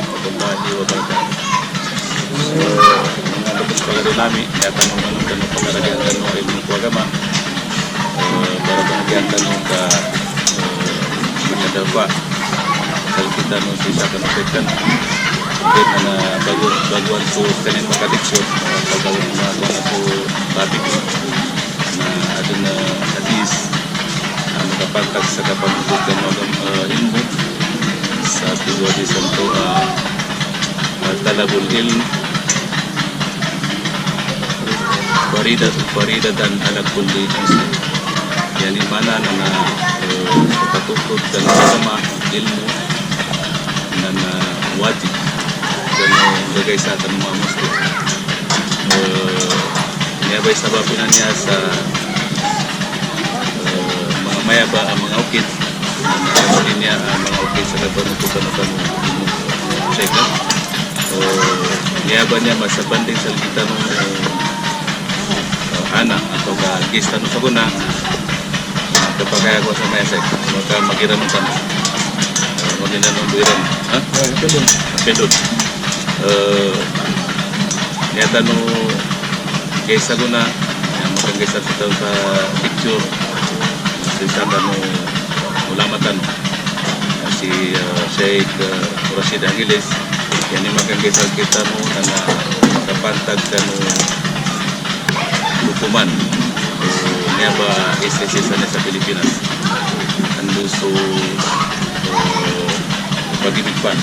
warahmatullahi wabarakatuh. So, mga lubos pagkari namin, yata nung anong tanong pagkaragyan tanong ilmu ko agama, para bahagian tanong ka menyadapa kalau kita nung sisa kanupitkan mungkin na baguan po kanin makadiksyon pagkawin na ako topic na ada na hadis nakapantag sa kapamumukan ng ilmu sa tuwa di santo talabul ilm faridatan ala kulli muslim, yani mana na patutud dan agama ilmu dan wajib dan bagay sa ating mga muslim. Niyabay sababin niya sa mga mayaba ang mga ukit na niya ang mga ukit sa kapanututan ng ilmu seka. Niyaba niya masabanding sa kita ng anak atau gista no sabuna kapag kaya ko sa mesek maka magiran ng tanong maginan ng biran pedod niya tanong gista ko na makang gista sa picture sa tanong ulamatan si Sheikh Rashid Angeles yan yung makang gista kita mo na kapantag hukuman niya ba isa-isa na sa Pilipinas ando so pag-ibigpan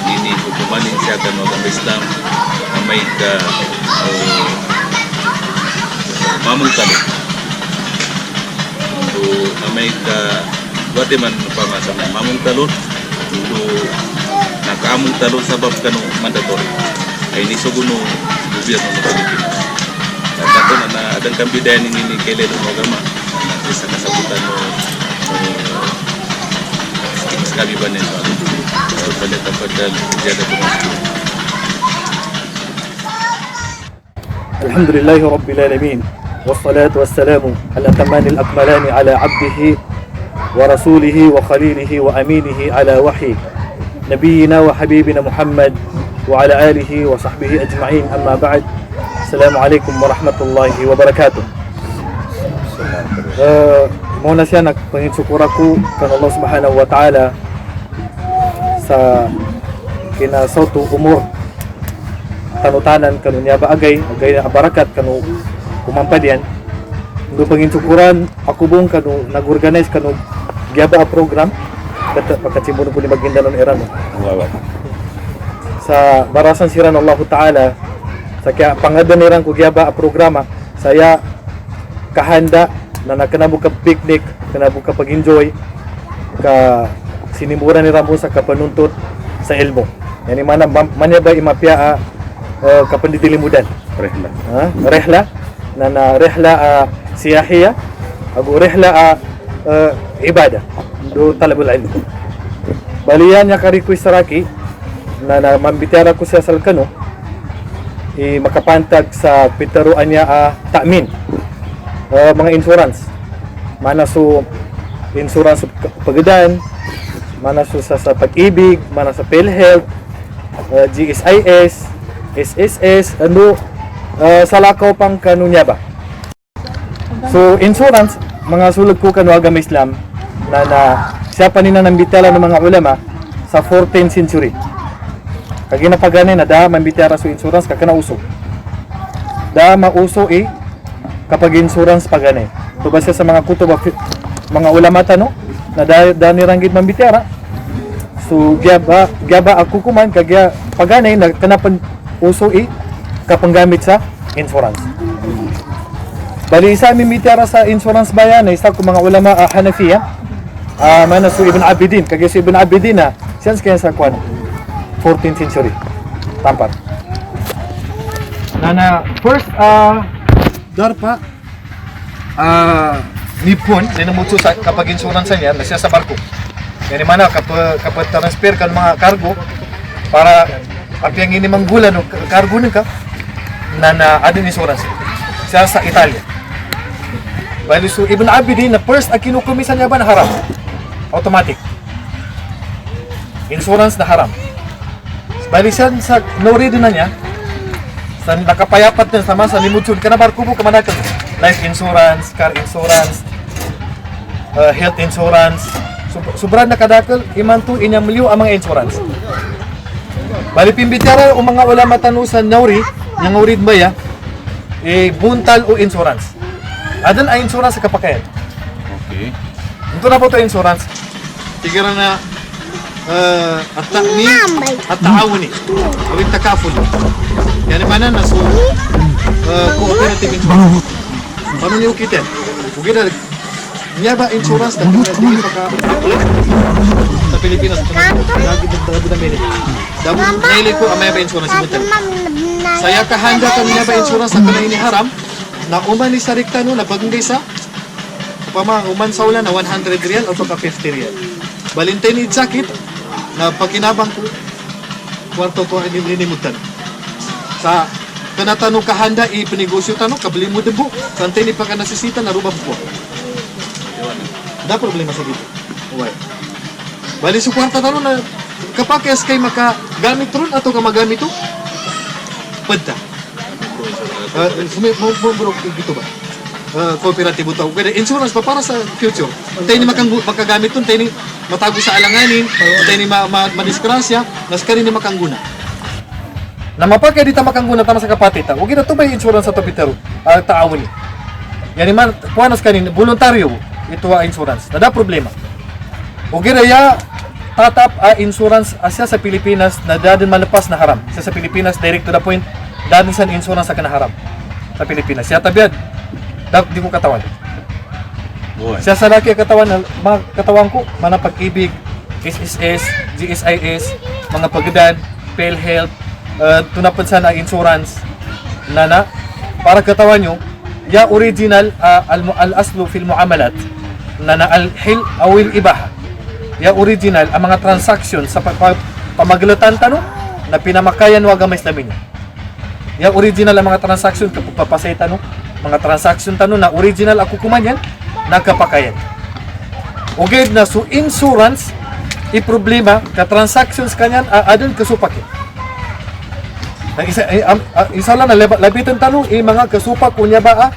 nini hukuman din siya kan mga Islam na may ka mamungtalo so na may ka wate man pamasa na mamungtalo so nakaamungtalo sabab kanong mandatory ay nisuguno gobyerno ng Pilipinas. Tato na adang kambidayan ini kailan ng agama na sa kasabutan mo sekali ba nito pada tempat dan jaga tumasku. Alhamdulillahi Rabbil Alamin wassalatu wassalamu ala tamanil akmalani ala abdihi wa rasulihi wa khalilihi wa aminihi ala wahyi nabiyina wa habibina Muhammad wa ala alihi wa sahbihi ajma'in amma ba'd. Assalamualaikum warahmatullahi wabarakatuh. Muna siya nagpanginsukura ko kan Allah subhanahu wa ta'ala sa kinasauto umur tanutanan kanunya ba agay na barakat kanu kumampadian ndo panginsukuran ako bong kanu nag-organize kanu gyaba a program pagkatsimbuno ko ni Maguindanon Iran sa barasan siran Allah ta'ala sa kaya pangadaniran ko gyaba a programa saya kahanda na nakanabuka picnic kanabuka pag-enjoy ka sinimburan ni Rambo sa kapanuntut sa ilmo yani mana manya ba imapya kapandidilimudan rehla na rehla siyahiya ago rehla ibada do talabul ilm balian nya ka request saraki na mambitara ko sa salkano makapantag sa pitaruan niya ta'min mga insurance mana so insurance pagadan mana so sa pag-ibig mana sa PhilHealth GSIS SSS ano sa lakaw pang kanunya ba so insurance mga sulod ko kanu agama Islam na siya pa nina nambitala ng mga ulama sa 14th century kagi na pagani na da mambitara so insurance kakana uso da mauso kapag insurance pagani to base sa mga kutob mga ulama no na da niranggit mambitara so gyaba ako kuman kagya pagani na kanapan uso kapanggamit sa insurance bali isa mambitara sa insurance bayan isa ko mga ulama Hanafiya mana so Ibn Abidin kagya si Ibn Abidin na siyans kaya sa kwan 14th century tampar na first darpa Nippon ninamutsu sa kapag insurance niya na siya sa barko yani mana kapag transfer kan mga cargo para apyang ini manggula no cargo nika na adin insurance siya sa Italia bali so Ibn Abidin na first ang kinukumisan niya ba na haram automatic insurance na haram. Bali siya sa no-read na niya, sa nakapayapat niya sama sa limutsud ka na barko mo kamanakan. Life insurance, car insurance, health insurance. Sobrang nakadakal, iman to inyamliw ang mga insurance. Bali pimbitara o mga ulama tanusan nauri, yang urid ba ya, buntal o insurance. Adan ay insurance sa kapakayan. Okay. Ito na po ito insurance. Tigara na at-ta'min at-ta'awuni awit takaful. Yani mana na so cooperative insurance. Paano niyo kita? Ugida niya ba insurance na hindi pagka-apply sa Pilipinas lagi na minute. Damo naili ko amay ba insurance betul. Saya kahanda kan niya ba insurance sa kanang iniharam na uman ni sarikta no na bagong sa upama uman sa ulan na 100 real o pagka 50 real. Balintay ni sakit na pagkinabang ko kwarto ko inimutan. Sa kanatano kahanda ipinegosyo tanong kabili mo debo santay ni pagka nasisita na rubab ko. Da problema sa dito. Uway. Bali sa kwarta tanong na kapag kay makagamit ron ato ka magamit to padta. Bro dito ba? Cooperative ito. Kaya insurance pa para sa future. Tayo ni makagamit ito, tayo ni matago sa alanganin, tayo ni madiskrasya, nas ka rin ni makangguna. Na mapagkaya dito makangguna tama sa kapatid, huwag na ito ba yung insurance sa topitero, taawin ni. Yan naman, puwanas ka rin, voluntaryo, ito ang insurance. Nada problema. Huwag na ya, tatap insurance asya sa Pilipinas na dadin malapas na haram. Sa Pilipinas, direct to the point, dadin sa insurance sa kanaharam. Sa Pilipinas. Siya tabiad, di ko katawan. Siya sa laki katawan, mga katawan ko, mga pag-ibig, SSS, GSIS, mga pagdan, PhilHealth, tunapad sana insurance, nana, para katawan nyo, ya original al-aslu fil muamalat, nana al-hil awil ibaha. Ya original, ang mga transaction sa pamaglatan tanong, na pinamakayan wag ang Islamin. Ya original ang mga transaction kapag papasay tanong, mga transaction tanong na original ako kumanyan, nagkapakayan. Okay na so insurance, i-problema, ka-transactions kanyan, adon kasupak. Isa lang na labitan tanong, mga kasupak kunya ba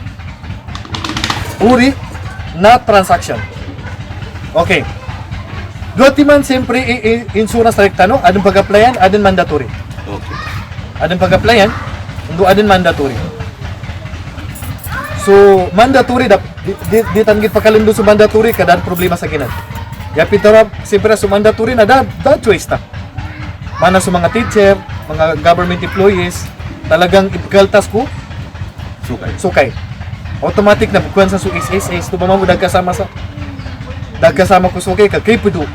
uri na transaction. Okay. Duwati man siyempre insurance direct tanong, adon pag-applyan, adon mandatory. Okay. Adon pag-applyan, adon mandatory. So, mandatory, di tanggit pagkalindo sa mandatory, kadaan problema sa kinan. Ya pitara, siyempre sa mandatory na da choice ta. Mana sa mga teacher, mga government employees, talagang ipgaltas ko, sukay. Automatic na bukuan sa SSS, ito ba mo dagkasama ko sukay, kagkipido,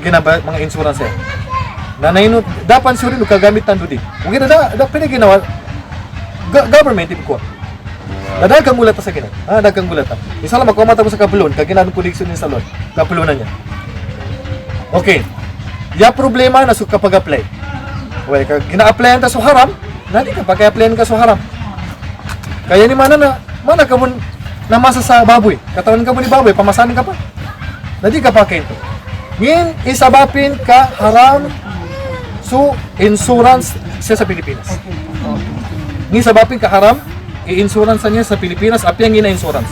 ginaba mga insurance yan. Nanay no, dapan sure no kagamit tando di. Kung da pinaginawa, government ipko. Dagang gulat sa kinan. Dagang gulat. Isa lang makomata ko sa kapulon, kag ginadong prediction ni salon. Kapulunan niya. Okay. Ya problema na sa kapag apply. Well, kag gina-applyan ta sa haram, nadi ka pag-applyan ka sa haram. Kaya ni mana ka mo namasa sa baboy. Katawan ka mo ni baboy, pamasanin ka pa. Nadi ka pa kento. Ngin isabapin ka haram so insurance siya sa Pilipinas. Ngin isabapin ka haram i-insurance niya sa Pilipinas, api ang ina-insurance.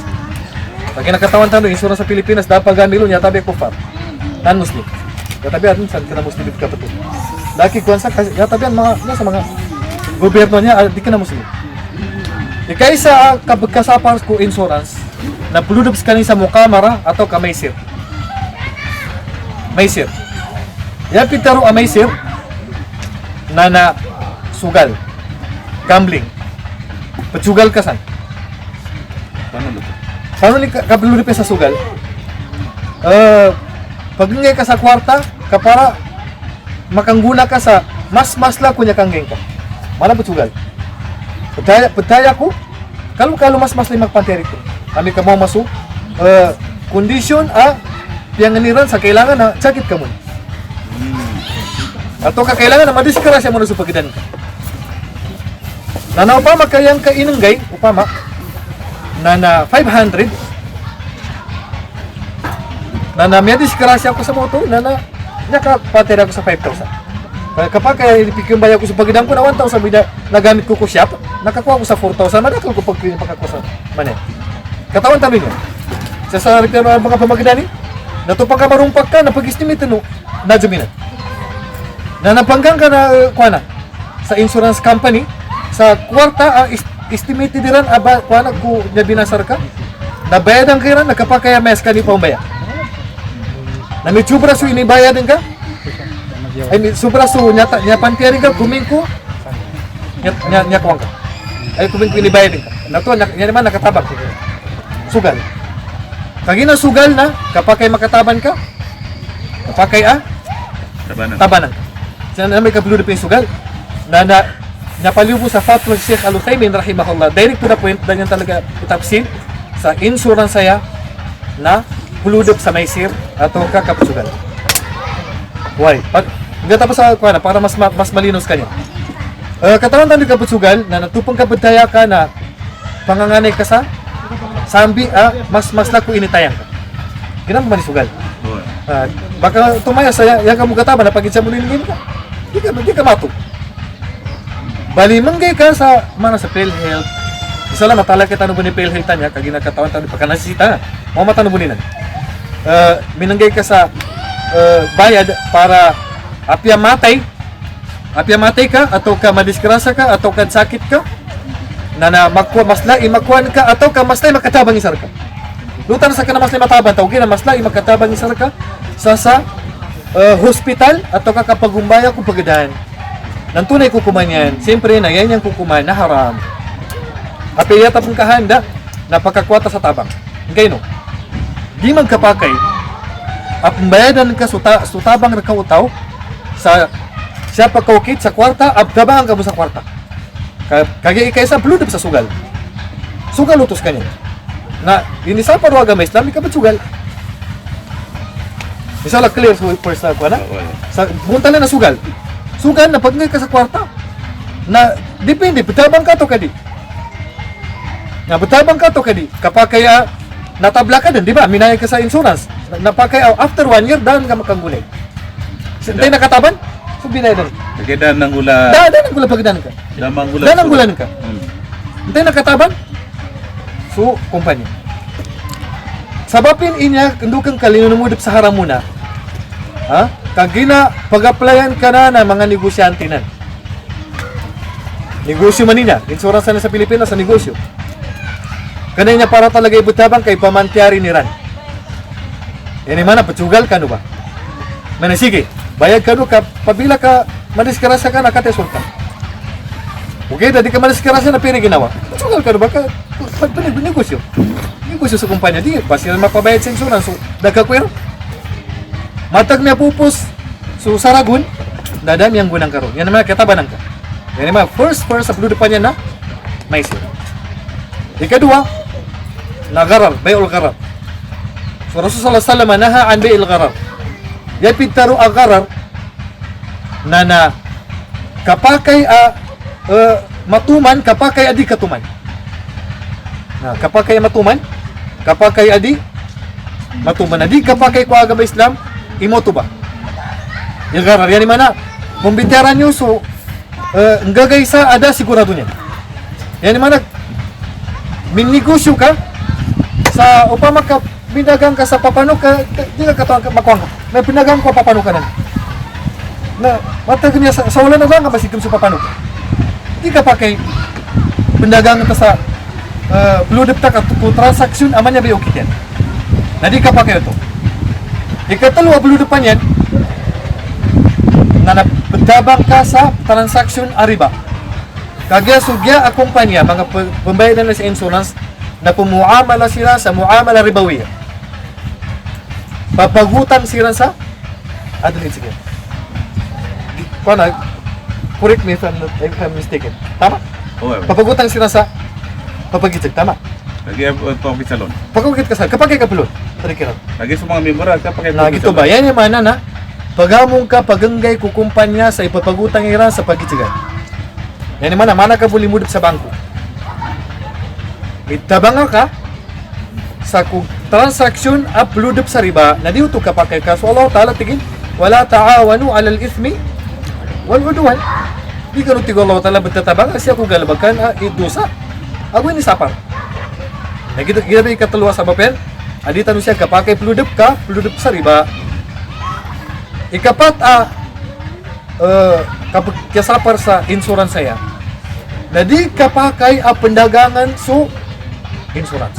Pag kinakatawan tanong, insurance sa Pilipinas, dapat gamilo niya, tabi kufar. Non-Muslim. Yatabi atin, saan ka na Muslim ka pa ito. Laki kuwansa, yatabi sa mga gobyerno niya, di ka na Muslim. Kaysa kasapang ko insurance, na puludobs ka sa mukamara atau ka maysir. Maysir. Yapit taro a maysir, na sugal, gambling. Pagsugal ka san? Paano ni kabalo sa sugal? Pag ngay ka sa kwarta, kapara makangguna ka sa mas la kunya kanggeng ka. Mana pagsugal? Pagtaya ko, kalo mas lay magpanteri ko. Kami ka mo masu condition pianganiran sa kailangan na sakit ka mo. Ato ka kailangan na madiskrasya mo na sa pagidan ka. Na upama kayang kainanggay, upama, na 500, na may diskrasya ko sa moto, na Nya ka patera ko sa 5,000. Kapag kaya ipikyung bayad ko sa pagidang ko na 1,000 bida nagamit ko ko shop, nakakuha ko sa 4,000, madakal ko pag pagkakuha sa manet. Katawan tabi niyo. Sa repair ang mga pamagdani, natupang ka marumpak ka, napag-estimate no, na juminan. Na napanggang ka na kuana sa insurance company, sa kwarta estimated diran aba kuana ko na binasar ka. Nabayadan ka ran, nakapakaya mes ka ni pambaya. Na may subra so inibayadan ka. Ay may subra so nyata nya pantiyarin ka kumingko. Nya kuwang ka. Ay kumingko inibayadan ka. Nato nya naman nakatabak. Sugal. Kagina sugal na kapakay makataban ka. Kapakay tabanan. Sana na may kabulu na sugal. Na napalibo sa fatwa si Sheikh Al-Uthaymin rahimahullah. Direct to the point dan yan talaga itapsin sa insurance saya na huludop sa maisir atau kakapsugal. Why? Pag tapos sa kuana para mas malinos kanya. Katawan tanda kapsugal na natupang kabudaya ka na panganganay ka sa sambi mas laku initayang ka. Kinam man sugal. Baka tumaya saya yang kamu kataba na pagit sa mulin ka. Di ka mato. Bali manggay ka sa mana sa PhilHealth. Isa lang matala kita no ni PhilHealth tanya kag ginakatawan tani pagka nasisita na. Mo mata no bulinan. Minanggay ka sa bayad para apya matay ka atau ka madisgrasya ka atau ka sakit ka na magkuha maslai makuan ka atau ka maslai makatabang isar ka. Lutan sa kana maslai matabang tawgi na maslai makatabang isar ka sa hospital atau ka kapagumbaya kung pagadahan. Nang tunay kukuman yan, siyempre na yan yung kukuman na haram. At iyata pong kahanda, napakakwata sa tabang. Ngayon, di magkapakay, at bayadan ka sutabang rakautaw, sa siya pagkawkit sa kwarta, abdabangan ka mo sa kwarta. Kaya ikaysa, bludop sa sugal. Sugal utos ka niya. Na, inisa parwaga may Islam, ikabat sugal. Isa lang clear first na kwa na? Sa bunta na sugal. Sugan na pag ka sa kwarta. Na depende betabang ka to kadi. Na betabang ka to kadi. Kapag kaya natabla ka din, di ba? Minayag ka sa insurance. Napakay after 1 year dahil ka makangulay. Sintay nakataban? So binayad. Kagidaan ng gula. Dahil ng gula pagdaan ka. Damang gula. Dahil ng gulan ka. Sintay nakataban? So kumpanya. Sabapin inya kandukang kalinunumudip sa haram muna. Ha? Kagina pag-applyan ka na ng mga negosyante na. Negosyo man niya. Insurance na sa Pilipinas sa negosyo. Kanay niya para talaga ibutabang kay pamantyari ni Ran. Yan mana patsugal ka no ba? Mana sige. Bayad ka no ka pabila ka madiskarasa ka nakatesol ka. Okay, dadi ka madiskarasa na pina ginawa. Patsugal ka no ba? Negosyo. Negosyo sa kumpanya. Di, basi na mapabayad sa insurance. So, nagkakwero. Matag na pupus so saragun dadam yang gunang karon. Yan naman katabanan ka. Yan naman first sa depan niya na may sir. Ikadua nagarar, bayul garar. So Rasulullah sallallahu alaihi wasallam naha an bayil garar. Ya pitaru agarar na kapakay matuman kapakay adi katuman. Na kapakay matuman kapakay adi matuman adi kapakay ko agama Islam imoto ba? Yung garar, yan mana? Kumbintaran nyo, so, nggagay sa ada sigurado niya. Yan mana? Minnegosyo ka, sa upama ka, binagang ka sa papano ka, di ka katawang makuha ka. May pinagang ko papano ka na matag niya, sa wala na ba nga basikim sa papano ka? Di ka pa kay, pinagang ka sa, bludip ka kung transaksyon, aman niya ba yung kityan? Na di ka pa kayo to. Ikatalo, blue depan yan, na nabetabang ka sa transaksyon ariba. Kagaya sugya akumpanya, mga pambayad na sa insurance, na pumuamala sila sa muamala ribawiya. Papagutan sila sa, sige. Correct me if I'm mistaken. Tama? Papagutan sila sa papagitag, tama? Lagi ito ang salon. Pagkakit ka sa, kapag kay kapulot, tarikiran. Lagi sa mga member kapag Na gito ba? Yan yung mana na pagamong ka paganggay kukumpanya sa ipapagutang iran sa pagkitigan. Yan yung mana ka bulimudot sa bangko. Itabanga ka sa transaksyon upload sa riba na di uto ka pa kay kaso Allah Ta'ala tigin wala ta'awanu 'alal itsmi wal 'udwan. Di kanu tigo Allah Ta'ala bertatabangan siya kung galabakan dosa. Aku ini sapar. Nah gitu kita ikatulwa sa bapen. Adi tanu siya kapakai peludep sa riba. Ikapat kasapar sa insurans saya. Na di kapakai pendagangan su insurans.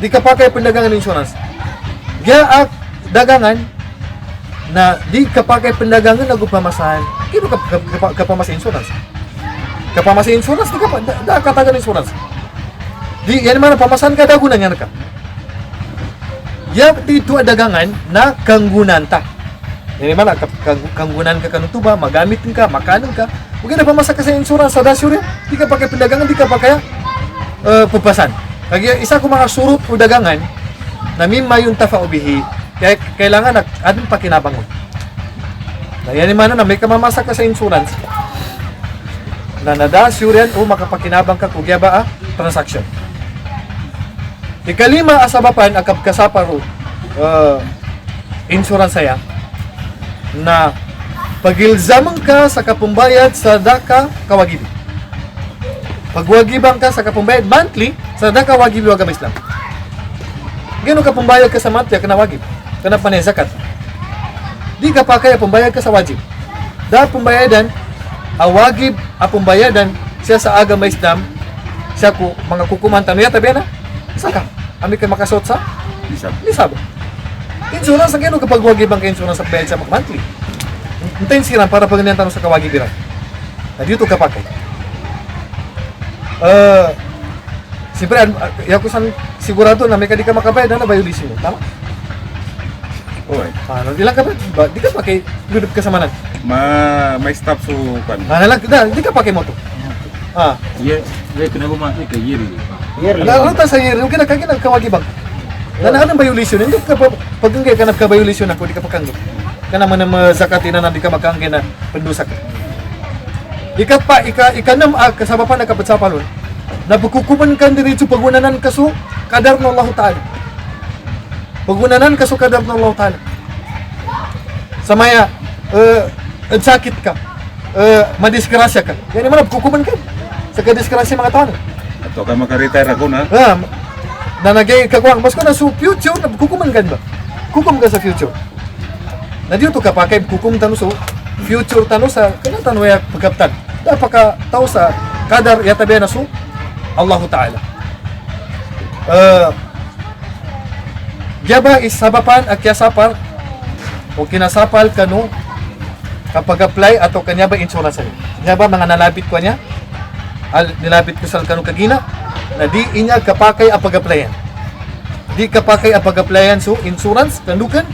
Di kapakai pendagangan insurans. Dia dagangan na di kapakai pendagangan nagu pamasahan. Kino kapamasa insurans. Kapamasa insurans di da katagan insurans. Di yan mana pamasahan ka dagunan yan ka. Ya itu dagangan na kanggunan ta. Yan mana kanggunan ka kanutuba, magamit ka, makanan ka. Mungkin na pamasa ka sa insurans sa dasyur yan. Di ka pakai pendagangan, di ka pakai pupasan. Kaya isa ko mga surut o dagangan na mimma yung tafaubihi. Kaya kailangan adong pakinabang mo. Na yan mana na may kamamasa ka sa insurance na nadasyur yan o makapakinabang ka kung ba transaction. Ikalima asabapan akap kasaparo insurance saya na pagilzaman ka sa kapumbayad sa daka kawagibi. Pagwagibang ka sa kapumbayad monthly sa daka wagibi wag Islam. Gano ka pumbayad ka sa monthly kana wagib. Kana panay zakat. Di ka pa kaya pumbayad ka sa wajib. Dahil pumbayadan awagib pumbayadan siya sa agama Islam siya ko mga kukuman tanuya tabi na saka ami kay makasot sa lisab. Insurance ang kapag wagib ang insurance sa bayad sa monthly. Hintayin silang para pagganyan tanong sa kawagibiran. Na dito ka pakay. Siyempre, ako sigurado na may ka di ka makabayad na violation mo. Tama? Oy. Ano, di lang ka ba? Di ka pakay, ludup ka sa manan. May stop so kan. Lang, di ka pakay mo to. Iya, kenapa masuk ke yearly? Ano ta sa year, yung kinakagin ang kawagibang. Anong violation? Hindi ka pag hindi ka nagka-violation ako, di ka pakanggit. Ka naman na zakati na di ka makangge na pendusak. Ikanam kasaba pa nakapat sa palon. Nabukukuman kan diretso paggunanan kaso kadar ng Allah Ta'ala. Paggunanan kaso kadar ng Allah Ta'ala. Samaya sakit ka. Madisgrasya ka. Yan naman nabukukuman ka. Sa kadisgrasya mga tao. Atau ka maka-retire ako na. Na nagay kagwang mas ko na su future nabukukuman ka ba? Kukum ka sa future. Na dito ka pa kay kukum tanu so future tanu sa kana tanu ya pagkaptan. Dapat ka tao sa kadar ya tabi na su Allah Ta'ala. Gyaba isabapan at kyasapar o kinasapal kanu kapag apply ato kanya ba insurance niya. Gyaba mga nalabit ko niya. Nilabit ko sa kanu kagina na di inya kapakay ang pag-applyan. Di kapakay ang pag-applyan so insurance kandukan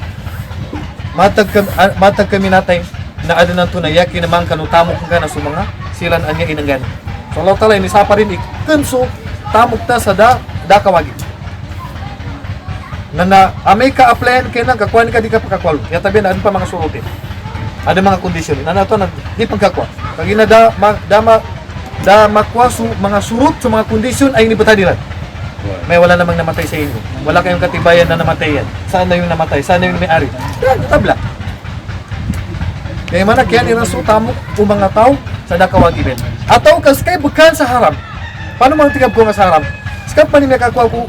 matag kami natay na ano nang tunaya kinamang kanutamo kung ka na so mga silan anya inanggan. So Allah Ta'ala ini sapa rin ikunso tamok ta sa da kawagi. Na amay ka applyan kay nang kakuan ka di ka pakakwal. Ya tabi na pa mga surutin. Ada mga kondisyon. Na to na di pagkakwa. Kagina da makwasu mga surut sa mga kondisyon ay inibutadilan. May wala namang namatay sa inyo. Wala kayong katibayan na namatay yan. Saan na yung namatay? Saan na yung may-ari? Yan, tabla. Kaya mana kaya niraso tamok o mga tao sa dakawagiben. Ataw kas kay bukan sa haram. Paano mang tingab ko nga sa haram? Skap pa ni may kakwa ko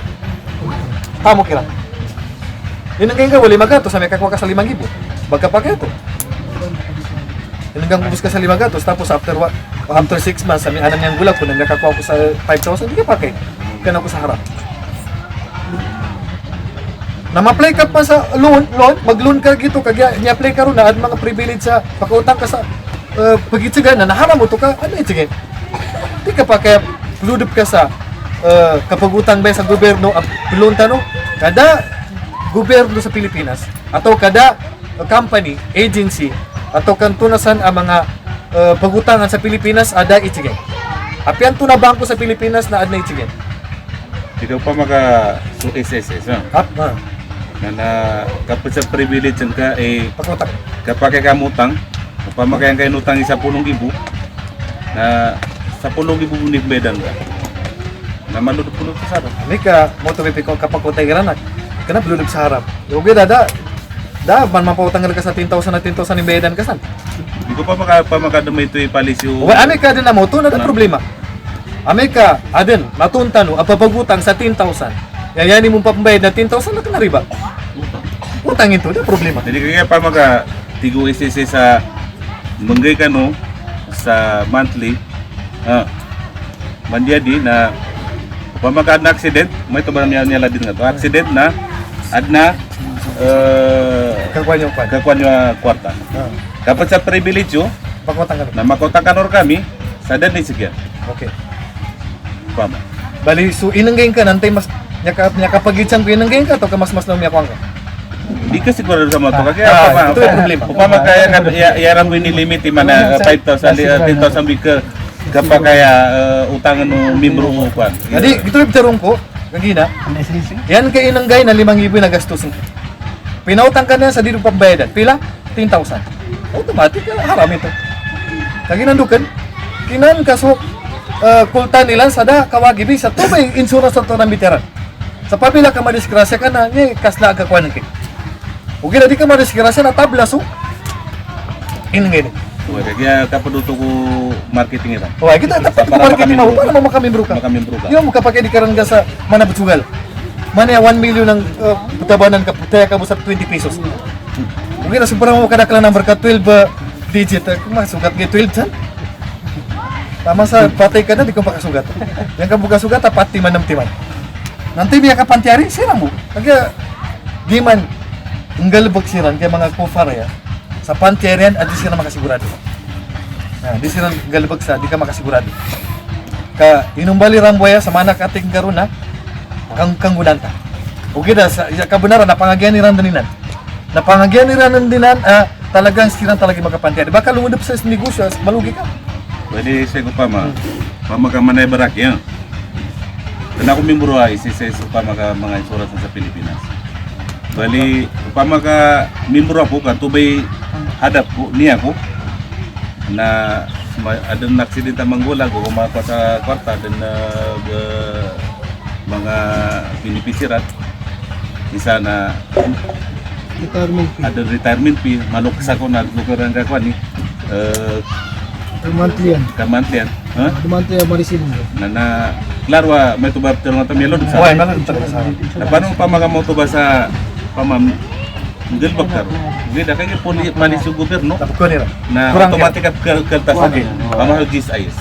tamok kira. Yun ang ganyan ka, wali magato sa may kakwa ka sa 5,000. Bagka pa kayo to. Hanggang kubus ka sa 500 tapos after 6 months sa may anam niyang gulag ko nang nakakuha ko sa 5,000 hindi ka pakay kana ko sa harap na ma-apply ka pa sa loan mag-loan ka gito kagya ni-apply ka ron na mga privilege sa pakautang ka sa pagitsagan na naharam mo to ka ano itsigin hindi ka pa kaya ludup ka sa kapagutang ba sa gobyerno loan tano kada gobyerno sa Pilipinas atau kada company agency atau kantunasan ang mga pagutangan sa Pilipinas ada itsigay. Apian to na bangko sa Pilipinas na ad na itsigay. Ikaw pa maka so SSS na kapag sa privilege ka pagutang kapag ka mutang pamakayan kayo utang 10,000 na 10,000 bunik bedan ka na malulog-pulog sa harap. Mika mo to bipiko kapag utay garanak kana bulog sa harap. Ubi dada Daban mapautang ka sa 10,000 na 10,000 imbayadan ka san. Hindi ko pa makadamay ito ipalisyo. Wa ame ka din na mo to na problema. Ame ka adin matunta no apapagutang sa 10,000. Yayani mo pambayad na 10,000 na kana riba. Utang ito na problema. Jadi kaya pa maka tigo isisi sa menggay ka no sa monthly mandiadi na pa maka na accident may to ba niya din nga to accident na adna Kakuan yung kwan. kakuan yung kwarta. Kapag sa privilege Pagkutang ka. na makotang kanor kami sa dan ni sige. Okay. Pama. Bali so inanggayin ka nantay mas nyakapagitsang ko inanggayin ka to ka mas na umiyakwang ka. Di ka siguro sa mo to kaya ito yung problema. upama kaya nga yaran ko ni limit man 5,000 10,000 big kapag kaya utangan no membro mo kwan. Jadi gito yung tarong ko kagina. Yan kay inanggay na 5,000 na gastusin. Pinautang ka na sa dito pambayadan. Pila? 10,000. Automatic haram ito. Kaginandukan. Kinan kaso kultan nila sada kawagibi sa tubay insurance sa to ng veteran. Sa pabila ka madisgrasya ka na ni kasla ka kuan kay. Ugi na di ka madisgrasya na tabla so. Inangay ni. Kaya kapaduto ko marketing ito. Oh, kita dapat marketing mo para mo makamimbro ka. Makamimbro ka. Yung kapag di karangga sa manabutsugal. Mana 1 million ng butabanan ka putaya ka mo sa 20 pesos. Kung na sobrang mo kadaklang number ka 12 digit, kung masugat nga 12 dyan. Tama sa patay ka na, di ko makasugat. Yang ka buka-sugat, apat timan ng timan. Nanti biya ka pantyari, sira mo. Kaya, di man, ang galbag siran, kaya mga kufar ya, sa pantyarian, di sila makasigurado. Di sila galbag sa, di ka makasigurado. Ka, inumbali ramboya sa manak ating karon na, kang gunanta. Okay na, sa kabenaran, napangagyan ni Randaninan. Napangagyan ni Randaninan, talagang sirang talaga makapantyari. Baka lumudap sa negosyo, malugi ka. Pwede saya ko pama. Pama ka manay barak yan. Kena ko membro ay isisay pama ka mga insurance sa Pilipinas. Bali, pama ka membro ako ka tubay hadap ko niya ko na ada na aksidente manggula ko kumapa sa kwarta dan mga binipisirat isa na ada retirement fee manok sa ko na lugaran ka kwani Kementerian Marisim. na klaro may tubab terong ta melo sa Wala, nalang talaga sa na paano pa mga mo tuba sa pamam ngel bakar gida kay poli malis yung gobyerno Tapos ko nila. na Kurang automatic at kaltas Okay. pamahal GIS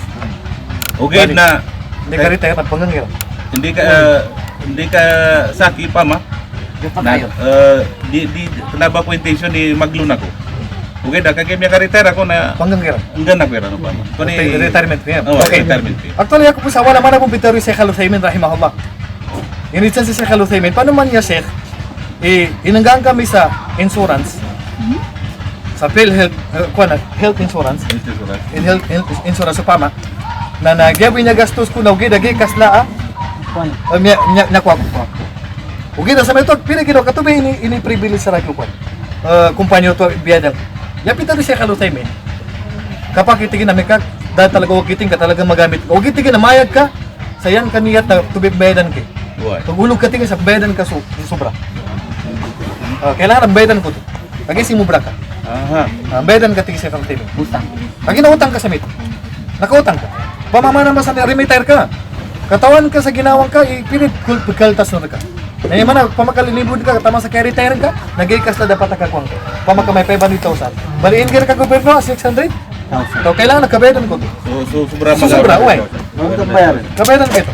okay na Hindi ka rin tayo magpanggangir. hindi ka saki pama na di kenapa ko intention ni magluna ko okay da kay may ka-retire ako na Panggangir. enggan ako ano pama Retirement ko yan. Oh, Okay. retirement fee. Actually, ako po sa wala man akong bitaro si Sheikh Al-Uthaymin, rahimahullah. Initsan si Sheikh Al-Uthaymin. Paano man niya, Sheikh? Inanggaan kami sa insurance. Sa PhilHealth, health insurance. Health insurance sa PAMA. Na nagyabi niya gastos ko na ugi dagi kasla nakuha ko. Ugi na sa may ito, pinagino katubi ini privilege sa rakyo ko. Kumpanyo to biyadang. Yapita rin siya kalutay men. Kapag itigin namin ka, dahil talaga huwag iting ka talagang magamit. Huwag itigin na mayag ka, sayan kaniyat na tubig bayadan ka. Pag ulog ka tingin sa bayadan ka sobra. Kailangan ang bayadan ko to. Lagi simubra ka. Bayadan ka tingin sa kalutay men. Utang. Lagi na utang ka sa mito. Nakautang ka. Pamamana ba sa retire ka? Katawan ka sa ginawang ka, ipilit pagkaltas na ka. Ngayon man, pamakalilibod ka, tama sa retire ka, nag-ikas na dapat nakakuang ka. Pamakamay 500,000. Baliin ka gobyerno, 600? So, kailangan nagkabayadan ko to. So sobra Sobra, uy. Doon Kabayadan ka ito.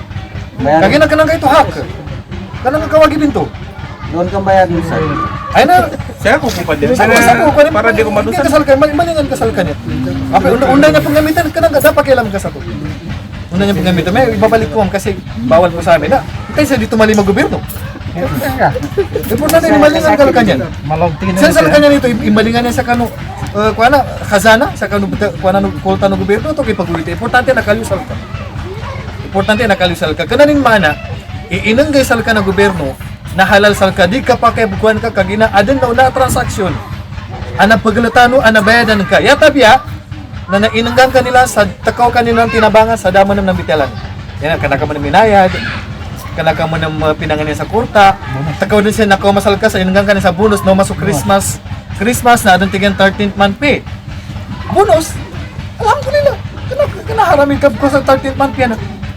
Kaginan ka lang ka ito, hak. Kanang kawagin to. kang bayad mo sa Ay na, saya ko po pa din. sa Para di ko madusan. Kasal ka, malingan kasal ka niya. Apa, unday niya panggamitan, kanang dapat kailangan ka sa to. Unday niya panggamitan, may ibabalik ko kasi bawal po sa amin na. Kaya siya dito mali mag-gobyerno. Importante imalingan ka kanyan. Sa kanyan ito imalingan niya sa kanu kuana khazana sa kanu kuana kulta no gobyerno to kay pagulit. Importante nakalusal ka. Importante nakalusal ka. Kananing mana iinanggay sal ka na gobyerno na halal sal ka di ka pa kay bukuan ka kagina adin na transaksyon. Ana paglatano ana bayadan ka. Ya tabiya na nainanggan kanila sa takaw kanilang tinabangan sa damo ng bitalan. Yan kana ka man minayad. kanaka mo ng pinanganin sa kurta. Takaw din siya nakaw masal ka sa inanggan ka sa bonus no masuk Christmas. Christmas na adon tigan 13th month pay. Bonus. Alhamdulillah. Kana haramin ka ko sa 13th month yan.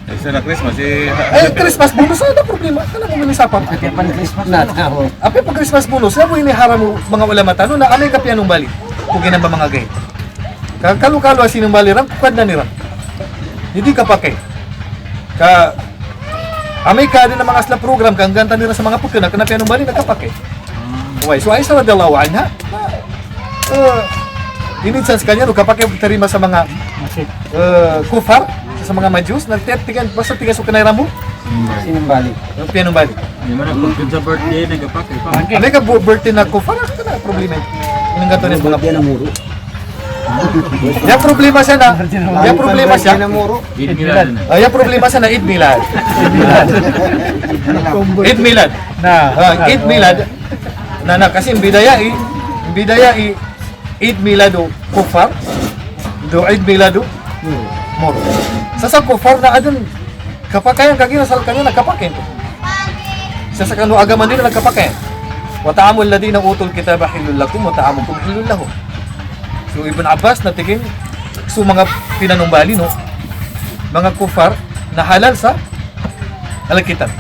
Isa na Christmas eh. Christmas bonus ada problema. Kana mo minisapang. Pan Christmas na tao. Ape pag Christmas bonus, na mo iniharam mo mga ulama tanong na anay kapianong bali. Kugin ba mga gay. Kalu-kalu asinong bali ram kukad na ni ram. Hindi ka pa kay. Amay ka din ng mga asla program kang ganta nila sa mga pagkana kana pianong bali nakapake. Okay, so Aisha radhiyallahu anha. Initsan kanya no kapake terima sa mga kufar sa mga majus nagtetigan basta tigas ko kanay ramo. Sinimbali. Pianong bali. Gimana kung sa birthday nagapake pa? Ano ka birthday na kufar kana problema. Inang gato ni mga Yan ang muro. ya problema siya na. Ya problema siya. muro. Ya problema siya na Eid Milad. Eid Milad. Eid Milad. Na kasi bidaya Eid Milado kufar. Do Eid Milado moro. Sa kufar na adun kapakayan kagi nasal kanya nagkapakin. Sa kanu agama nila nagkapakin. Wa ta'amul ladina utul kitaba hilul lakum wa ta'amukum hilul lahum. So Ibn Abbas na tingin so mga pinanumbali no mga kufar na halal sa alkitab.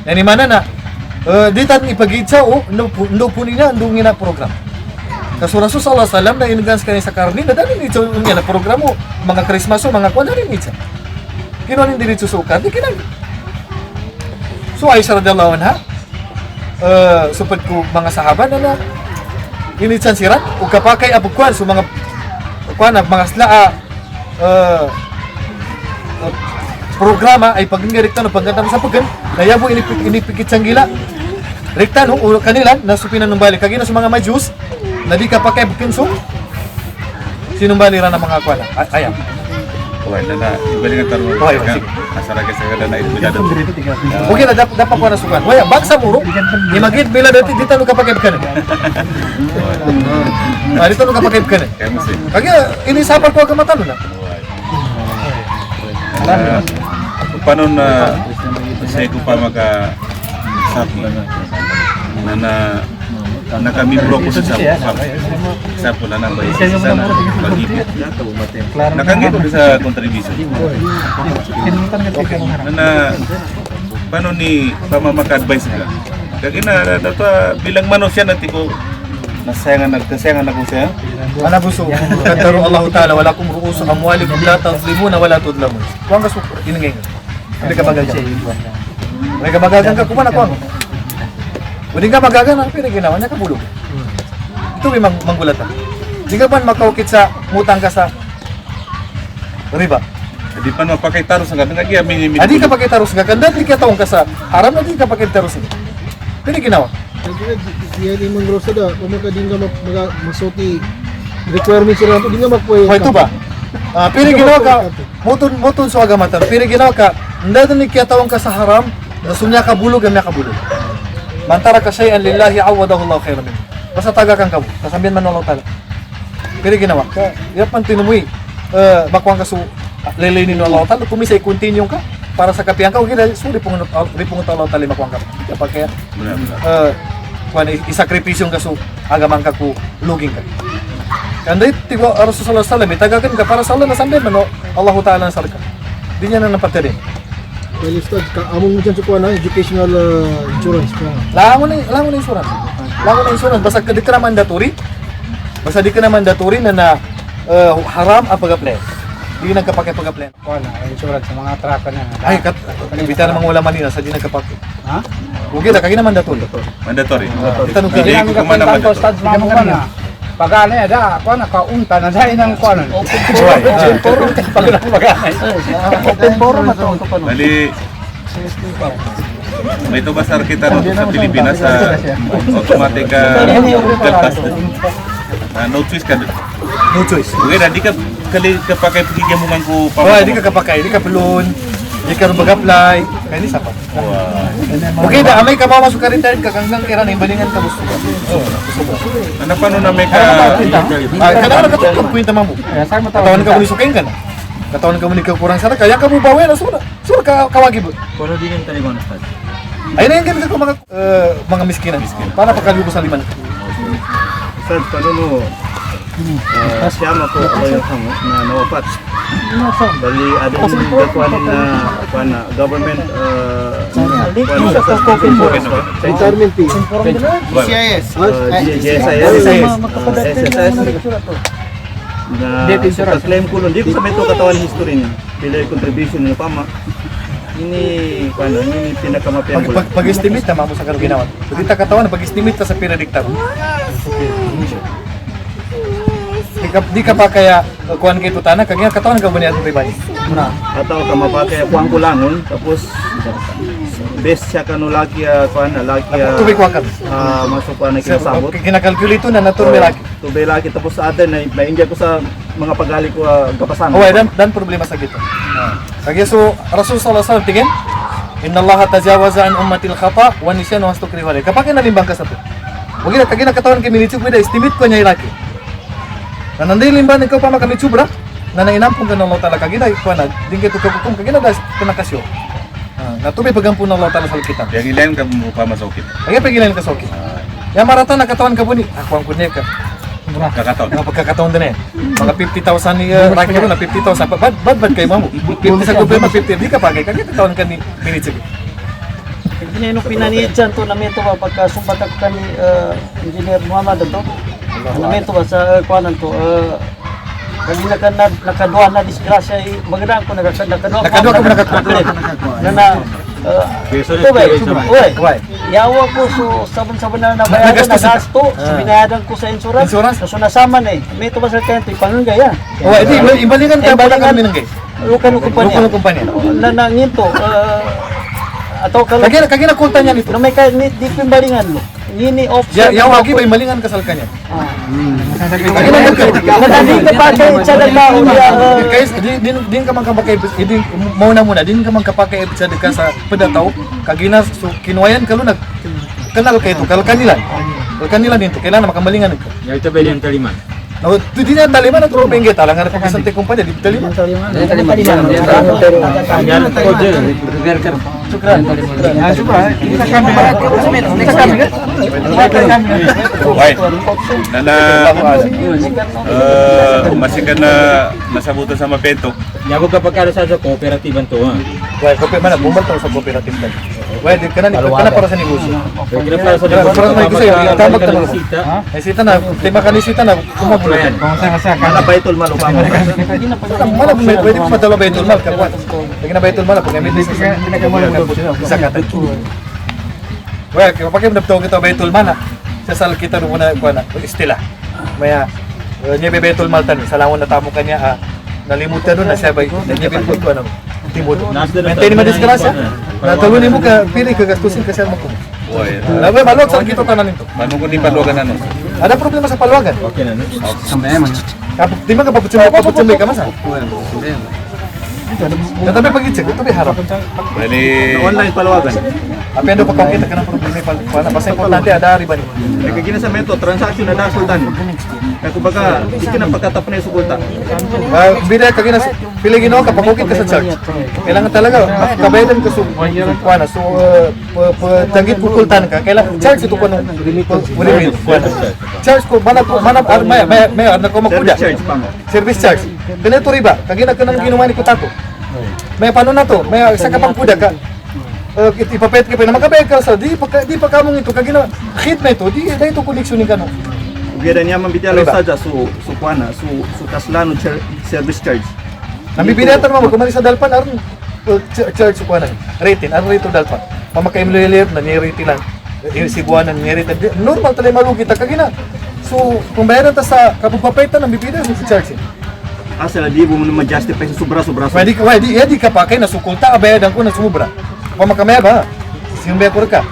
Yani mana na di tan ipagitsa o ndo po nila ndungin na program. Kaso Rasul sallallahu alaihi wasallam na inugans kanay sa karni na dali ni ito na program mo mga Christmas o mga kwan dali ni ito. Kinunin din ito sukar di kinag. So Aisha radhiyallahu anha supad ko mga sahaba na initsan sirat ug kapakay abukwan so mga kuan mga slaa programa ay pagngirikta no pagkanta sa pagkan nayabo inipikit sang gila rekta no o kanila nasupinan ng balik kagina sa mga majus na di kapakay bukin so sinumbali ra ng mga kuan ayam. Wala na ibalik ang tarong. Okay, sige. Asara kasi kada na ibigado. Okay na dapat ko na sukan. Waya bagsa muro ni magid bila dati dito no kapakay bukan. Dito no kapakay bukan. Kaya mo sih. Kaya ini sapar ko ka matalo na. Paano na saya ko pa sapi na nakamibro ko sa sapo na nang bayis sana pag-ipit nakangito sa contribution na paano ni pamamaka-advise ka kagina dato bilang manusia nanti ko nasayangan ako siya Ana buso kadaro Allah taala wala kum ru'us amwalikum la tazlimuna wala tudlamun. Kuang ka suko iningay. Hindi ka magagan. Hindi ka magagan ka kumana kuang. Hindi ka magagan ang pinaginawa niya kabulog. Ito may manggulatan. Hindi ka man makaukit sa mutang ka sa riba. Di pa mapakai taros ang ganda kaya minimit. Adi ka pakitaros ka kanda di ka taong ka sa haram na di ka pakitaros. Pinaginawa. Diyan yung mga grosada, kung din ka masuti requirements sila ito, di nga magpuwi. Oh, ito ba? Pili ginawa ka, mutun sa agamatan, pili ginawa ka, hindi ni kiyatawang ka sa haram, nasunya ka bulog, gamya ka bulog. Mantara ka shay'an lillahi awadahu Allah khairan min. Basta taga kang kabu, kasambihan man Allah tala. Pili ginawa ka, yapan tinumuy, bakwang ka su lilinin ng Allah tala, kumisay continue ka, para sa kapihan ka, okay, sorry pungot Allah tala makwang ka. Kapag kaya, kuan isakripisyon ka so agaman ka ku luging ka. Kanday tigo Rasulullah sallallahu alaihi wasallam itagakan ka para sa Allah na sambil mano Allah taala sa ka. Di niya na napatiri. Well, Ustad, among mo dyan sa kuha na educational insurance pa. Langon na insurance. Langon na insurance basta di ka na mandatory. Basta di ka na mandatory na haram ang pag-apply. Di nagkapake pag-apply. Kuha na, insurance sa mga traka na. Ay bita namang wala manina sa di nagkapake. Ha? Okay na kagi na mandatory. Mandatory. Itanong ka. Hindi ko man naman Ustad sa mga na. Pagana ya da, kuan na kaunta na dahil ng kuan. Puro pag pagana. Temporo na to. Bali may tubasar kita no sa Pilipinas sa automatic galtas. No choice ka. No choice. Okay, di ka pakai pagiging mo man ko Oh, di ka kapakay, di ka pelun. Di ka rin mag-apply. Kaya ni sapa. Okay, da amay ka ba masuk ka retired ka kang nang kira na imbalingan ka gusto ka. ano paano na may ka Kadang-kadang ka ito, kwenta mo. Ya, saya mau tahu. Katawan ka muli sukain ka na. katawan kamu ni kurang sana kaya kamu bawa na sudah kawagi bu. Kalau di yang tadi mana Ustaz? Ayun na yan ko mga miskinan. Para pagkalubusan liman. Ustaz, kalau siapa ko lawyer kamu na nawafat. Bali ada dakwaan na government Retirement fee. GSIS na sa claim ko hindi ko sa may katawan history niya pila yung contribution ng pama ini pinakamapian ko lang. Pag-estimate na mo sa kanong ginawa. So kita katawan pag-estimate ta sa pinadikta. Di ka pa kaya kuan kay tutana kagaya katawan ka bunyan pribadi. Atau ka mapakay kuang kulangon tapos best siya kanu lagi Tubig wakan. masuk pa na kinasabot. Kinakalkulito na naturme lagi. Tubay lagi tapos sa atin na inject ko sa mga pagali ko kapasan. Oh, dan problema sa gito. Kaya so Rasul sallallahu alaihi wasallam tingin Inna Allah tajawaza an ummatil khata wa nisyan wa astukri wale. Kapag nalimbang ka sa to. Wagi na kagina katawan kay minitsuk bida estimate ko niya ilaki. Na nanday limban ikaw pa makamitsubra na nainampong ka ng Allah Ta'ala kagina ikuan na dingke to kukum kagina das pinakasyo. Na tubay pagampun ng Allah Ta'ala sa kitab. Yang ilan ka mo pa masukit. Kaya pagilan ka sa okay. Ya marata na katawan ka buni. Ako ang kunya ka. Kakataon. Mga pagkakataon din Mga 50,000 ni racket ko na 50,000. Bad kayo mamu. 50 sa gobyerno 50 di ka pagay kagaya katawan ka ni minitsuk. Ini no pinaniidyan to namito ba pagkasumbatak ka ni Engineer Muhammad to. Namito ba sa kuanan to kagina ka na nakaduha na disgrasya magandang ko nakaduha ko na to ba oy yawa ko so saban-saban na bayaran na gasto binayadan ko sa insurance so nasama na may to ba sa kanya ipangangay ya Oh, edi imbalingan ka ba kami nang gay? Lukan kumpanya na nanginto atau kalau kagina kulta niya nito. na may di pimbalingan lo ini option Yang lagi ba imbalingan kasal kanya? Madali ka pa kayo sa tao Guys, din ka man kapakay din muna din ka man kapakay sa dekat sa pedataw kagina so kinuwayan ka nag kenal kayo to kalkanilan dito kailangan makamalingan ka. Ya itu beli yang terima. No, tu din taliman at ro bengi talangan pa kasante kumpanya di taliman. Shukran. Baik. Nana masih kena nasabutan sama Bento. Nyago kapag kada sa kooperatiban to. Wah, kopi mana bumbal sa kooperatif tadi. Wah, di kana para sa negosyo. Kira para sa Para sa negosyo, tambak tanong. Ay sita na, tema kani sita na kumabulutan. Mana baitul mal upama. Mana pwede mo padala baitul mal kawan. Lagi na baitul mal pag may bisa kata. Wah, kapag mo naptaw kita baitul mal, sasal kita no muna kuan istilah. Maya nyebe baitul mal tan salawon na tamo kanya nalimutan doon na siya ba nyebe ko ano. Timur. Maintain mo disgrasya. Natulungan mo ka pili ka gastusin kasi mo ko. Woi. Lawe malok sa kita tanan nito. Paano ko di paluagan ano? Ada problema sa paluagan. Okay na no. Kapag di man ka paputsumay ka masa. Tapi pag-check, ito may harap. Bali Online paluwagan. Apa yang dapat kita kena problema paluagan. Basta importante ada riba ni. Kagina sa meto transaction na sultan. Kaya kumbaga, hindi na pagkatap na yung sukulta. Bida kagina pili ginawa ka pamukit ka sa charge. Kailangan talaga kabayadan ka kuana so tanggit pukultan ka. Kailangan charge ito ko ng limit kuana. Charge ko mana may na ko makuda. Service charge. Kaya ito riba. Kagina ka nang ginawa ni Kutako. May paano na to? May isa ka pang kuda ka. Ipapayat ka pa na makabayad ka sa di pa kamong ito kagina hit na ito di ito koneksyonin ka no. Biar niya mambitalo saja su kuana su kaslano service charge. Nambibidatan mo kung sa dalpan aron charge ko na rating ano rito dalpan. Mamakay mo lelir na ni rating lang. Sibuanan ni rating normal talay malugi ta kagina. So kung bayaran ta sa kapupapaytan nambibida mo si charge. Asal di mo naman justify sa sobra-sobra. Di ka pa kay nasukulta abayadan ko na sumubra. Pamakamaya ba? Simbay ko ka.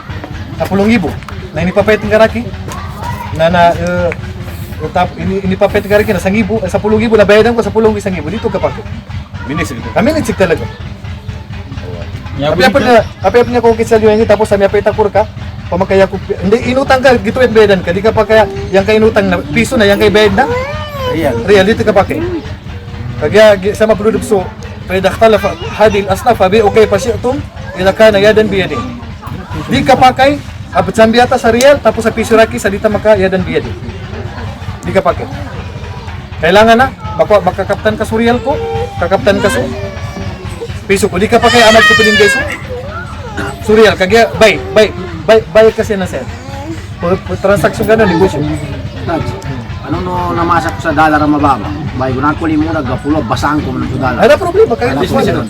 10,000 na inipapayat ng karaki. Ini papet kari kina 1,000, 10,000 na bayadan ko 10,000 1,000 dito ka pa. minisig ito. Kami nitsik talaga. Apa niya ko kisal yung tapos sa miya pita kurka. Pamakaya ko hindi inutang ka gito at bayadan ka. Di ka pa kaya yang kay inutang na piso na yang kay bayad na. Real dito ka pa kay. Kaya sama penduduk su. فإذا اختلف هذه الأصناف فبيعوا كيف شئتم إذا كان يدا بيد. Di kapakai abcambiata sariel tapos sa pisuraki sa dita maka yadan biyadi. Di kapakai. Kailangan na makakaptan ka suriel ko, kakaptan ka su. Piso ko di kapakai amat ko piling geso. Suriel kagya bay kasi na sir. Transaksyon ganun negosyo. Ano no namasak ko sa dollar ang mababa? Bay gunan ko limo nagapulo basang ko man sa dollar. Ada problema kayo negosyo.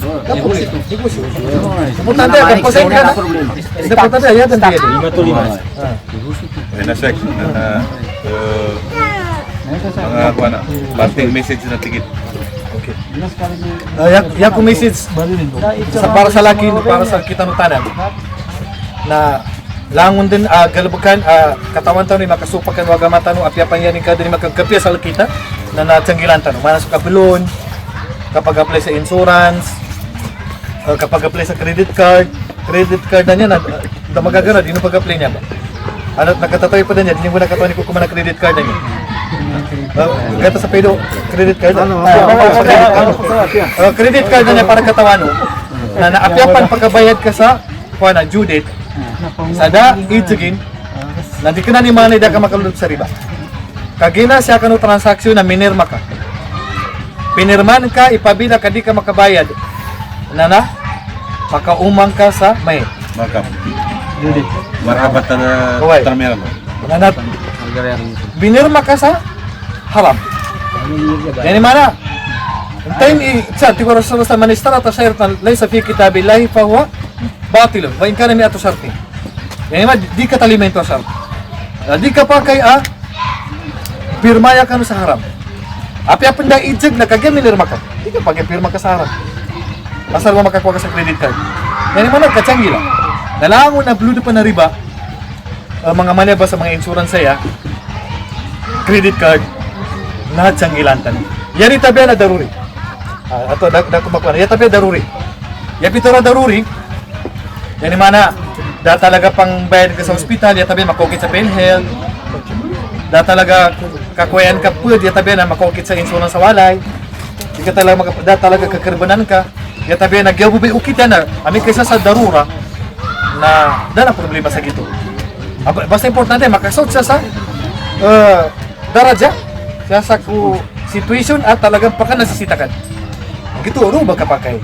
Negosyo. Importante ang pasay ka na. Importante yadan biyadi. 5 Ay, na-check na mga kuha na, parting message na tigit. Yang message para sa laki, para sa kita nutanan na langon din galabukan katawan tayo ni makasupakan waga mata no apya panyanin ka din makagkapya sa kita na natsanggilan tanong manas ka belon kapag apply sa insurance kapag apply sa credit card na niya na magagana din pag apply niya ba ano nakatatoy pa din niya din mo nakatawani ko kumana credit card na niya gata sa pedo credit card credit card na niya para katawan no na naapyapan pagkabayad ka sa kuana due date sada itsugin na di ka na ni manay da ka makalulog sa riba kagina siya kanu transaksyon na minirma ka pinirman ka ipabila ka di ka makabayad na makaumang ka sa may Marabat na terminal mo. na binirma ka sa haram yani mana time sa tiguro sa manistara ta sayr ta laysa fi kitabillahi fa huwa batil wa in kana mi'atu sharti yani ma di ka talimento shart di ka pakai pirmaya kanu sa haram api apenda ijeg na kagya minirma ka di ka pakai pirma ka sa haram asal mo makakuha ka sa credit card yani mana kacanggila dalangon na blue pa na riba mga maneba sa mga insurance saya credit card lahat canggilan tan yari tabi na daruri ato da kumakuha ya tabi daruri ya pitoro daruri yani mana da talaga pang bayad ka sa ospital ya tabi makokit sa PhilHealth da talaga kakuyan ka pud ya tabi na makokit sa insurance sa walay di ka talaga da talaga kakarbanan ka ya tabi na gyabubi ukita na ami kaysa sa darura na dana problema sa gito basta importante makasot siya sa daraja siya sa situation at talagang paka nasisitakan gitu ro ba kapakai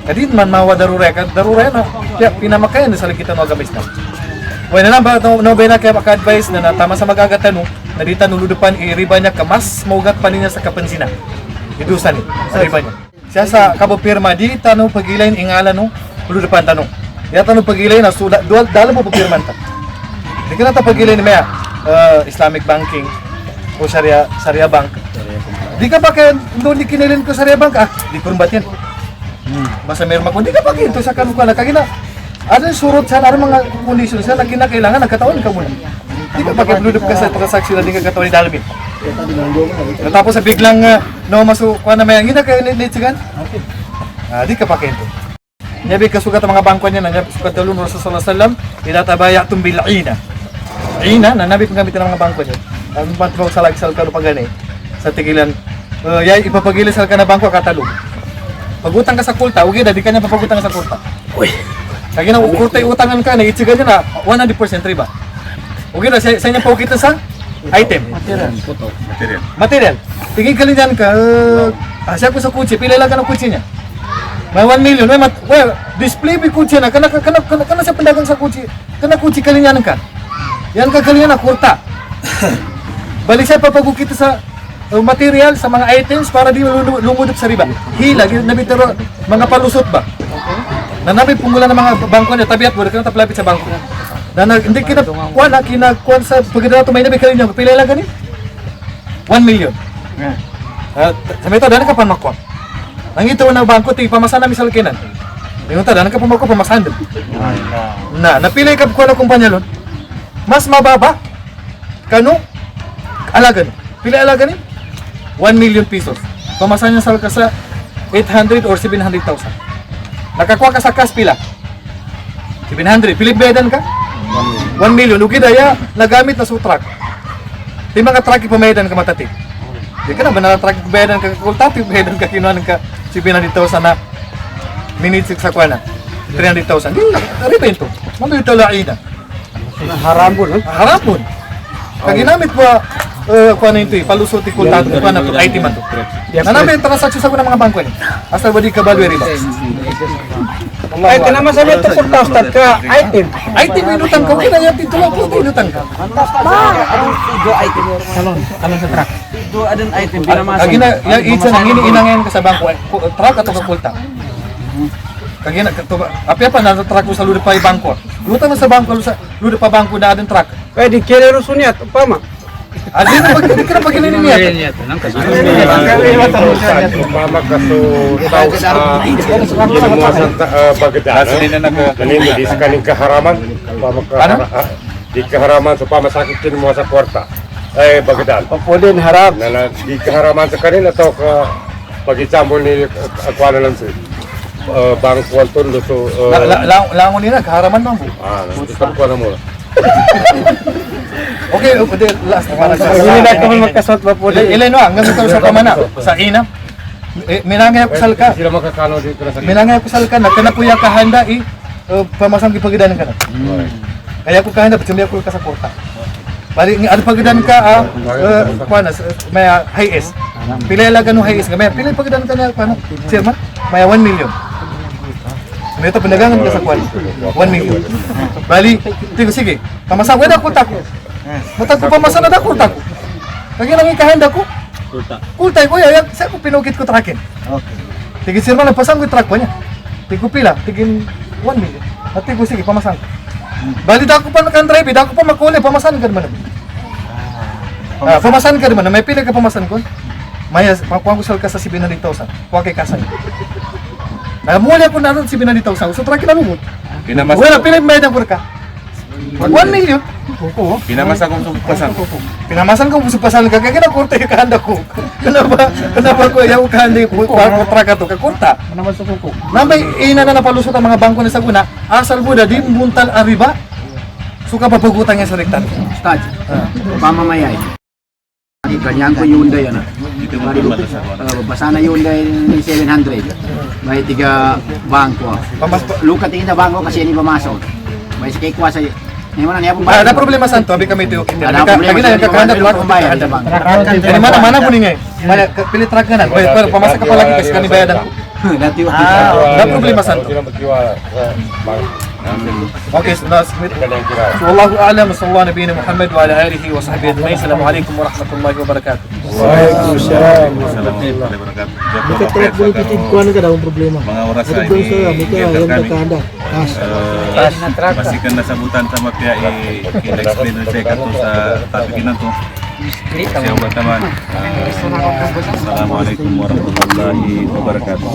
kadin man mawa darura na ya pinamakayan sa likitan ng agamis na wala na ba no ba na kaya maka-advise na tama sa magagatan no na dita nuludupan iriba niya ka mas maugat pa niya sa kapansina idusan ni sa riba niya siya sa kabopirma di tanong pagilain ingala no nuludupan tanong ya tanong pagilain na suda dala mo papirman ta di ka na ta pagilain maya Islamic banking o Sharia bank di ka pa kaya doon di kinilin ko Sharia bank di kurumbat yan basta meron ako, di ka pag ito sa kanukana kagina ano surot sa ano mga kondisyon sa na kinakailangan nagkatawan ka muna di ka pag ibludup ka sa transaksyon na di ka katawan ni Dalmin tapos sa biglang no masukuha na may angina kayo nitigan di ka pag ito nyabi kasukat ang mga bangko niya nyabi sukat talun Rasulullah sallam idatabayatum bil'ina ina na nabi pagamitin ng mga bangko niya ang pantibawag sa lagsal ka pagani sa tigilan ipapagilisal ka na bangko katalo pagutang ka sa kulta, ugi na, di ka niya papagutang sa kulta. Uy! Kaya na, kulta utangan ka, naitsigan niya na 100% riba. Ugi na, sa inyo pa kita sa item. Material. Tingin ka linyan ka, siya ko sa kutsi, pila lang ka ng kutsi niya. May 1 million, display may kutsi na, kana siya pandagang sa kutsi, kana kutsi kalinyan ka. Yan ka kalinyan na, kulta. Balik siya papagukita sa material sa mga items para di lumudot sa riba. Hila, nabitero mga palusot ba? Na nabi pungulan ng mga bangko niya, tabiat mo, ka na taplapit sa bangko. Na hindi kinakuan sa pagkita may nabi kalinyo, pila lang gani? 1 million. Sa mito, dana ka pa makuha. Ang ito na bangko, pamasan namin sa lakinan. Yung ta, dana ka pa makuha, pamasan din. Napilay ka kuha na kumpanya lon, mas mababa, kano, alagan. Pila alagan ni? 1 million pesos. Pamasan niya sa 800 or 700,000. Nakakuha ka sa cash pila. 700. Pilip bedan ka? 1 million. Ugi daya nagamit na sutrak. Di mga truck ipamaydan ka matatik. Di ka na ba na-track bayadan ka kultati, bayadan ka kinuha ka si 700,000 na minutes sa kuwana. 300,000. Di, aribento. Mamaya ito laina. Harambol. Harapon. Kaginamit mo, kuha na ito palusot kultati, kuha na ito, item man ito. Nanamit transaksyon sa mga bangko ni. Asal ba di ka balwe riba? Ay, tinama sa ito pagkastad ka item. Item inutang ka, kaya yan titulang ko inutang ka. Agina, yang isa nang iniinangan ka sa bangko, truck atau ka kulta. Kagina, apa na truck mo sa luda pa bangko. Lutang na sa bangko, luda pa bangko na adang truck. Pwede kilo sunyat, upama. Adi na di ka na pagilinin niya. Mama kaso tao sa ginumasan Bagdad. Nanini di sakaning kaharaman, di kaharaman sa pamasakit mo sa kwarta. Bagdad. Pwede harap. Na di kaharaman sa kanila to ka pag-example ni Kuala Lumpur. Bangkuan tondo so Langon nila, kaharaman mo. ito ko na muna. Okay, last na sa Hindi na kami magkasot ba po. Ilay no, hanggang ito sa pamana, sa ina. Minangay ako salka. Sila makakano dito na sa Minangay ako salka na kanapuya kahanda pamasang gipagidanan ka na. Kaya ko kahanda pagsimbiya ko ka sa kwarta. Bali ang pagidanan ka kuana may high S. Pila la ganun high S nga may pila pagidanan ka na kuana. Chairman, may 1 million. May ito pinagangan ka sa kwarta. 1 million. Bali, tigo sige. Pamasang wala ko tako. Matag ko pamasa na dako tako. Kaya nang ikahanda ko. Kultay ko ya, sa ko pinukit ko trakin. Okay. Tigil sirma na pasang ko track ko niya. Tigo pila, tigil 1 million. At tigo sige pamasang. Bali dako pa kan drive, dako pa makuli pamasan ka man. Pamasan ka man, may pila ka pamasan ko. Maya pakuan ko sal ka sa 700,000. Kuha kay kasay. Muli ako na ron 700,000. So trakin na mo. Wala pila bayad ko ka. 1 million. Pinamasa kong sumpasan. Pinamasan ko supasan ka kaya kurta yung kahanda ko. Kenapa ko yung kahanda ko kontra ka to kakurta. Naman sa kuko. Nambay ina na napalusot ang mga bangko na sa guna. Asal mo di muntal ariba. Suka papagutang niya sa rektan. Ustad, pamamayay. Ganyan ko Hyundai yan. Basa na Hyundai 700. May tiga bangko. Lukat tingin na bangko kasi hindi pamasok. May sikay kuha sa Ada problema santo, abi kami itu. Ada problema. Lagi na kakanda keluar Pembayar ada bang. Dari mana pun ini. Mana pilih truk kanan. Pemasak kapal lagi kasi kani bayad ako. Nanti Ada problema santo. Sila magkiwala. Oke, wallahu a'lam. Sallallahu nabiyina Muhammad wa ala alihi wa sahbihi ajma'in. Assalamualaikum warahmatullahi wabarakatuh. Waalaikumsalam. Assalamualaikum warahmatullahi wabarakatuh. Mika track boleh titik kuan ka daw problema. Mga oras Ito ay doon sa mika yung kami. kakanda. Masikan nasabutan sa mapya i-explain na siya kanto sa topic to. Siya ba taman? Assalamualaikum warahmatullahi wabarakatuh.